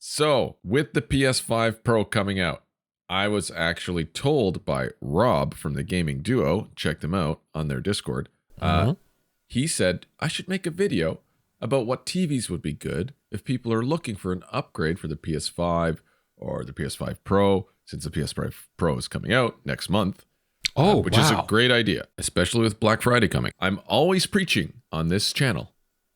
So, with the PS5 Pro coming out, I was actually told by Rob from the gaming duo, check them out on their Discord. He said I should make a video about what TVs would be good if people are looking for an upgrade for the PS5 or the PS5 Pro, since the PS5 Pro is coming out next month. Which is a great idea, especially with Black Friday coming. I'm always preaching on this channel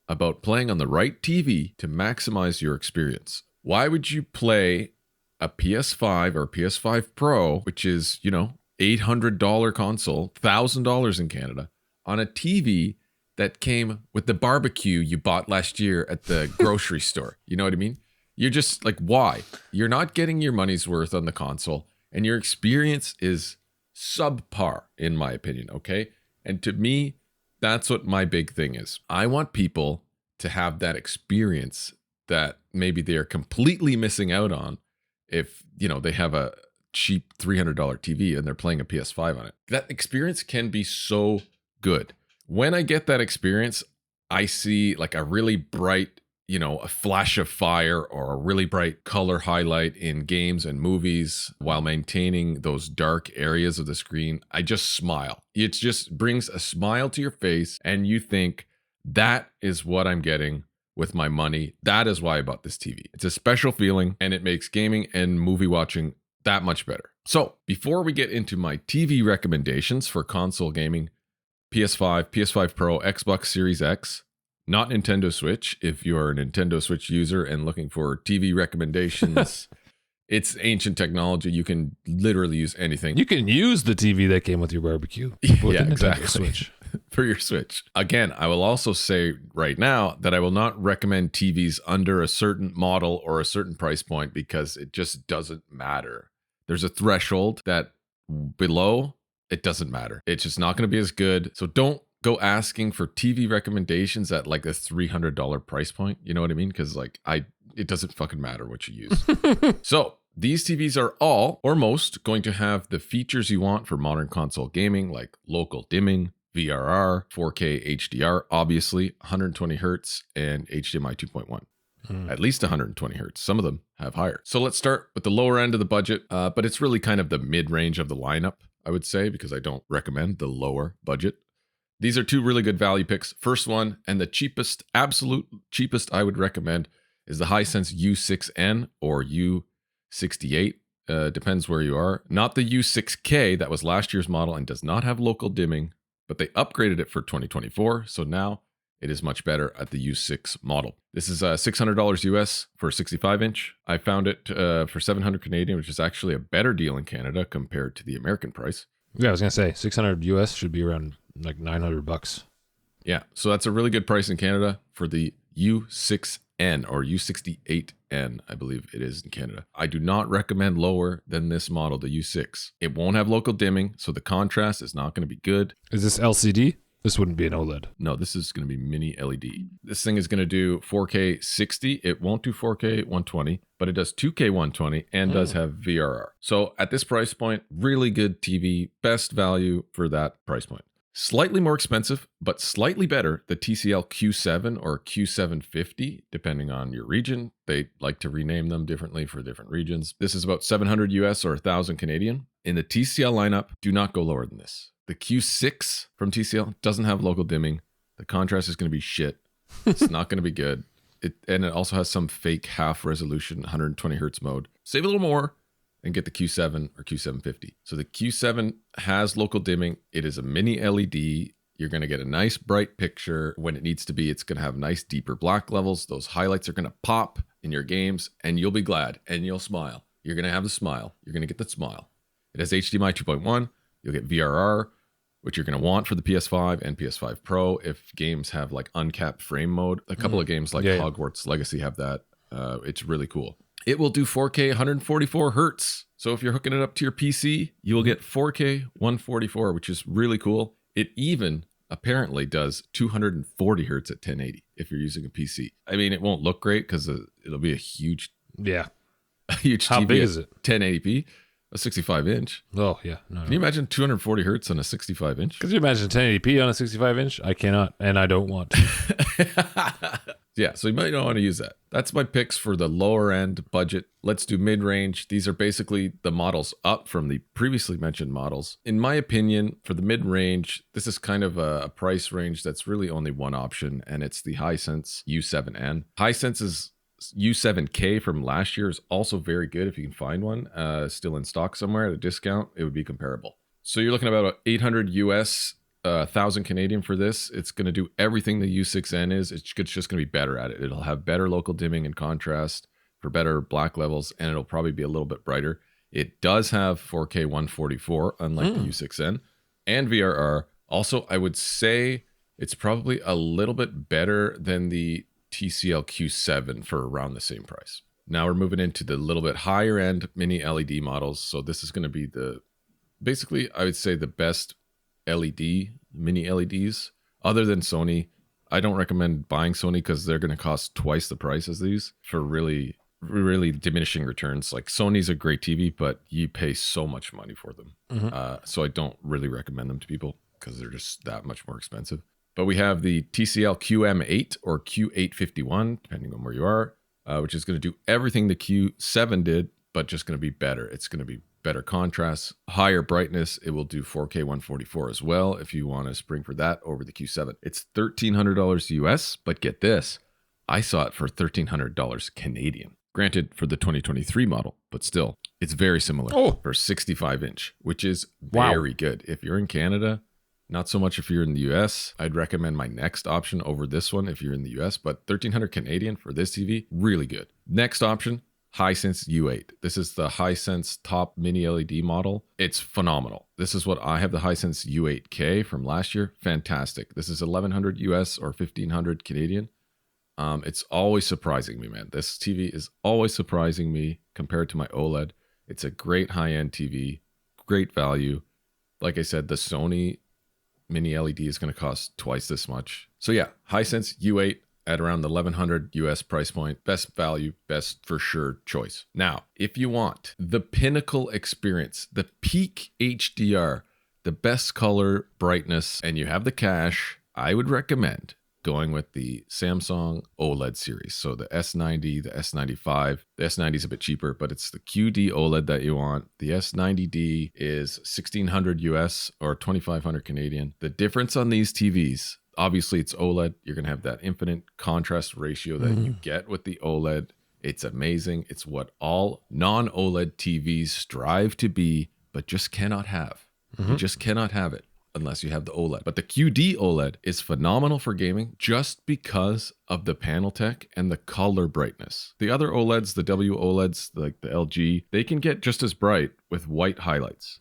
about playing on the right TV to maximize your experience. Why would you play a PS5 or PS5 Pro, which is, $800 console, $1,000 in Canada, on a TV that came with the barbecue you bought last year at the grocery store? You know what I mean? You're just like, why? You're not getting your money's worth on the console, and your experience is subpar, in my opinion, okay? And to me, that's what my big thing is. I want people to have that experience that maybe they are completely missing out on if, they have a cheap $300 TV and they're playing a PS5 on it. That experience can be so good. When I get that experience, I see like a really bright, a flash of fire or a really bright color highlight in games and movies while maintaining those dark areas of the screen. I just smile. It just brings a smile to your face and you think, that is what I'm getting with my money. That is why I bought this TV. It's a special feeling and it makes gaming and movie watching that much better. So before we get into my TV recommendations for console gaming, PS5, PS5 Pro, Xbox Series X, not Nintendo Switch. If you're a Nintendo Switch user and looking for TV recommendations, it's ancient technology. You can literally use anything. You can use the TV that came with your barbecue. Yeah, exactly. Switch. For your Switch. Again, I will also say right now that I will not recommend TVs under a certain model or a certain price point because it just doesn't matter. There's a threshold that below, it doesn't matter. It's just not going to be as good. So don't go asking for TV recommendations at like a $300 price point. You know what I mean? Because it doesn't fucking matter what you use. So these TVs are all or most going to have the features you want for modern console gaming, like local dimming, VRR, 4K HDR, obviously 120 hertz and HDMI 2.1. At least 120 hertz. Some of them have higher. So let's start with the lower end of the budget, but it's really kind of the mid-range of the lineup, I would say, because I don't recommend the lower budget. These are two really good value picks. First one, and the cheapest, absolute cheapest I would recommend, is the Hisense U6N or U68. Depends where you are. Not the U6K, that was last year's model and does not have local dimming, but they upgraded it for 2024. So now it is much better at the U6 model. This is $600 US for a 65-inch. I found it for 700 Canadian, which is actually a better deal in Canada compared to the American price. Yeah, I was going to say 600 US should be around like $900. Yeah, so that's a really good price in Canada for the U6N or U68N, I believe it is in Canada. I do not recommend lower than this model, the U6. It won't have local dimming, so the contrast is not going to be good. Is this LCD? This wouldn't be an OLED. No, this is going to be mini LED. This thing is going to do 4K 60. It won't do 4K 120, but it does 2K 120 and does have VRR. So at this price point, really good TV, best value for that price point. Slightly more expensive, but slightly better, the TCL Q7 or Q750, depending on your region. They like to rename them differently for different regions. This is about 700 US or 1,000 Canadian. In the TCL lineup, do not go lower than this. The Q6 from TCL doesn't have local dimming. The contrast is going to be shit. It's not going to be good. And it also has some fake half resolution, 120 hertz mode. Save a little more and get the Q7 or Q750. So the Q7 has local dimming. It is a mini LED. You're going to get a nice bright picture when it needs to be. It's going to have nice deeper black levels. Those highlights are going to pop in your games and you'll be glad and you'll smile. You're going to have the smile. You're going to get that smile. It has HDMI 2.1. You'll get VRR, which you're going to want for the PS5 and PS5 Pro if games have like uncapped frame mode. A couple of games like Hogwarts Legacy have that. It's really cool. It will do 4K 144 hertz. So if you're hooking it up to your PC, you will get 4K 144, which is really cool. It even apparently does 240 hertz at 1080 if you're using a PC. I mean, it won't look great because it'll be a huge huge How TV big is it? 1080p. A 65-inch. Oh, yeah. No. Can you imagine 240 hertz on a 65-inch? Could you imagine 1080p on a 65-inch? I cannot, and I don't want to. Yeah, so you might not want to use that. That's my picks for the lower end budget. Let's do mid-range. These are basically the models up from the previously mentioned models. In my opinion, for the mid-range, this is kind of a price range that's really only one option, and it's the Hisense U7N. Hisense's U7K from last year is also very good if you can find one. Still in stock somewhere at a discount, it would be comparable. So you're looking at about 800 US, 1,000 Canadian for this. It's going to do everything the U6N is. It's just going to be better at it. It'll have better local dimming and contrast for better black levels, and it'll probably be a little bit brighter. It does have 4K 144, unlike the U6N, and VRR. Also, I would say it's probably a little bit better than the TCL Q7 for around the same price. Now we're moving into the little bit higher end mini LED models. So this is going to be basically, I would say the best mini LEDs other than Sony. I don't recommend buying Sony because they're going to cost twice the price as these for really diminishing returns. Like Sony's a great TV, but you pay so much money for them. So I don't really recommend them to people because they're just that much more expensive. But we have the TCL QM8 or Q851, depending on where you are, which is going to do everything the Q7 did, but just going to be better. It's going to be better contrast, higher brightness. It will do 4K 144 as well if you want to spring for that over the Q7. It's $1,300 US, but get this, I saw it for $1,300 Canadian. Granted, for the 2023 model, but still, it's very similar for 65-inch, which is very good. If you're in Canada, not so much if you're in the US. I'd recommend my next option over this one if you're in the US, but 1,300 Canadian for this TV, really good. Next option, Hisense U8. This is the Hisense top mini LED model. It's phenomenal. This is what I have, the Hisense U8K from last year. Fantastic. This is 1,100 US or 1,500 Canadian. It's always surprising me, man. This TV is always surprising me compared to my OLED. It's a great high-end TV, great value. Like I said, the Sony mini LED is going to cost twice this much. So yeah, Hisense U8 at around the 1,100 US price point. Best value, best for sure choice. Now, if you want the pinnacle experience, the peak HDR, the best color brightness, and you have the cash, I would recommend going with the Samsung OLED series. So the S90, the S95. The S90 is a bit cheaper, but it's the QD OLED that you want. The S90D is 1,600 US or 2,500 Canadian. The difference on these TVs, obviously it's OLED. You're going to have that infinite contrast ratio that you get with the OLED. It's amazing. It's what all non-OLED TVs strive to be, but just cannot have. You just cannot have it unless you have the OLED. But the QD OLED is phenomenal for gaming just because of the panel tech and the color brightness. The other OLEDs, the WOLEDs, like the LG, they can get just as bright with white highlights.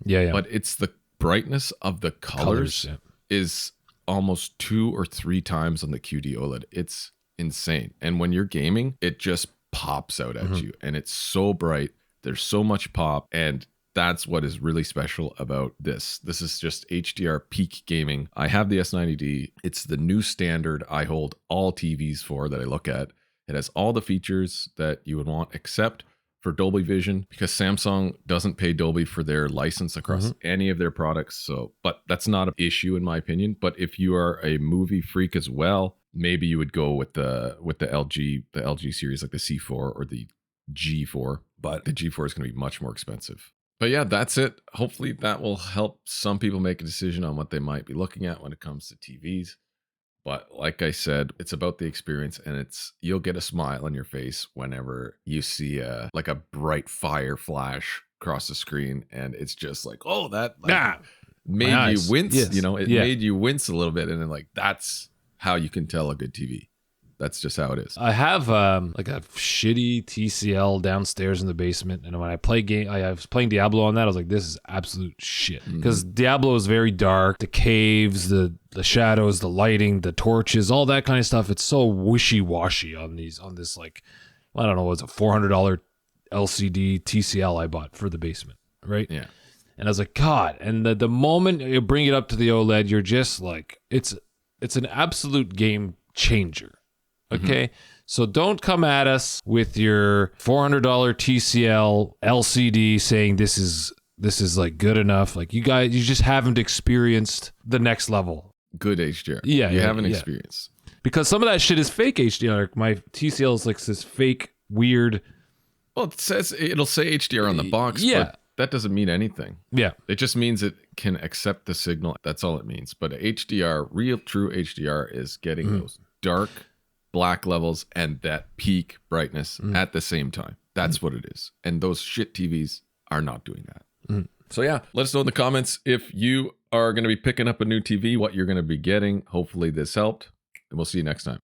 Yeah. But it's the brightness of the colors is almost 2 or 3 times on the QD OLED. It's insane. And when you're gaming, it just pops out at you. And it's so bright. There's so much pop. And that's what is really special about this. This is just HDR peak gaming. I have the S90D. It's the new standard I hold all TVs for that I look at. It has all the features that you would want except for Dolby Vision, because Samsung doesn't pay Dolby for their license across any of their products. So, but that's not an issue in my opinion. But if you are a movie freak as well, maybe you would go with the LG series, like the C4 or the G4. But the G4 is going to be much more expensive. But yeah, that's it. Hopefully that will help some people make a decision on what they might be looking at when it comes to TVs. But like I said, it's about the experience, and you'll get a smile on your face whenever you see like a bright fire flash across the screen, and it's just like, oh, that made you wince. Yes. You know, it made you wince a little bit, and then like that's how you can tell a good TV. That's just how it is. I have like a shitty TCL downstairs in the basement, and when I was playing Diablo on that. I was like, this is absolute shit, because Diablo is very dark. The caves, the shadows, the lighting, the torches, all that kind of stuff. It's so wishy-washy on this, like, I don't know, was a $400 LCD TCL I bought for the basement, right? Yeah. And I was like, God. And the moment you bring it up to the OLED, you're just like, it's an absolute game changer. Okay, so don't come at us with your $400 TCL LCD saying this is like good enough. Like you just haven't experienced the next level. Good HDR. Yeah, you haven't experienced. because some of that shit is fake HDR. My TCL is like this fake, weird. Well, it'll say HDR on the box, but that doesn't mean anything. Yeah. It just means it can accept the signal. That's all it means. But HDR, real true HDR, is getting those dark black levels and that peak brightness at the same time. That's what it is. And those shit TVs are not doing that. So yeah, let us know in the comments if you are going to be picking up a new TV, what you're going to be getting. Hopefully this helped, and we'll see you next time.